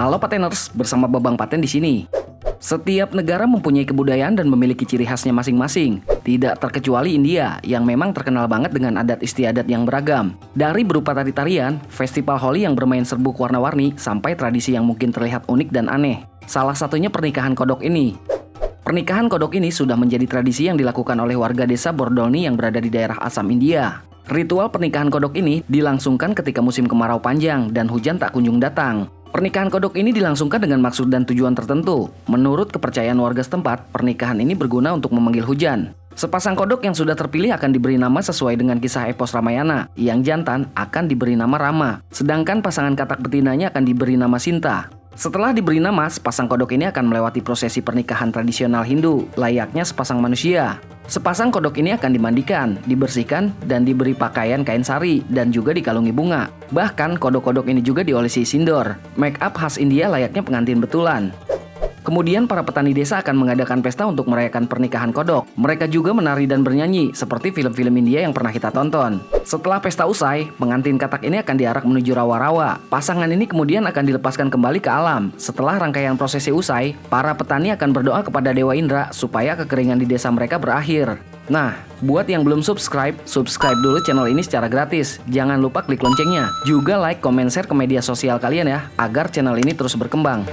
Halo Pateners, bersama Babang Paten di sini. Setiap negara mempunyai kebudayaan dan memiliki ciri khasnya masing-masing. Tidak terkecuali India, yang memang terkenal banget dengan adat istiadat yang beragam. Dari berupa tari-tarian, festival Holi yang bermain serbuk warna-warni, sampai tradisi yang mungkin terlihat unik dan aneh. Salah satunya pernikahan kodok ini. Pernikahan kodok ini sudah menjadi tradisi yang dilakukan oleh warga desa Bordolni yang berada di daerah Assam, India. Ritual pernikahan kodok ini dilangsungkan ketika musim kemarau panjang dan hujan tak kunjung datang. Pernikahan kodok ini dilangsungkan dengan maksud dan tujuan tertentu. Menurut kepercayaan warga setempat, pernikahan ini berguna untuk memanggil hujan. Sepasang kodok yang sudah terpilih akan diberi nama sesuai dengan kisah epos Ramayana. Yang jantan akan diberi nama Rama, sedangkan pasangan katak betinanya akan diberi nama Sinta. Setelah diberi nama, sepasang kodok ini akan melewati prosesi pernikahan tradisional Hindu, layaknya sepasang manusia. Sepasang kodok ini akan dimandikan, dibersihkan, dan diberi pakaian kain sari, dan juga dikalungi bunga. Bahkan, kodok-kodok ini juga diolesi sindor, make up khas India layaknya pengantin betulan. Kemudian para petani desa akan mengadakan pesta untuk merayakan pernikahan kodok. Mereka juga menari dan bernyanyi, seperti film-film India yang pernah kita tonton. Setelah pesta usai, pengantin katak ini akan diarak menuju rawa-rawa. Pasangan ini kemudian akan dilepaskan kembali ke alam. Setelah rangkaian prosesi usai, para petani akan berdoa kepada Dewa Indra supaya kekeringan di desa mereka berakhir. Nah, buat yang belum subscribe dulu channel ini secara gratis. Jangan lupa klik loncengnya. Juga like, comment, share ke media sosial kalian ya, agar channel ini terus berkembang.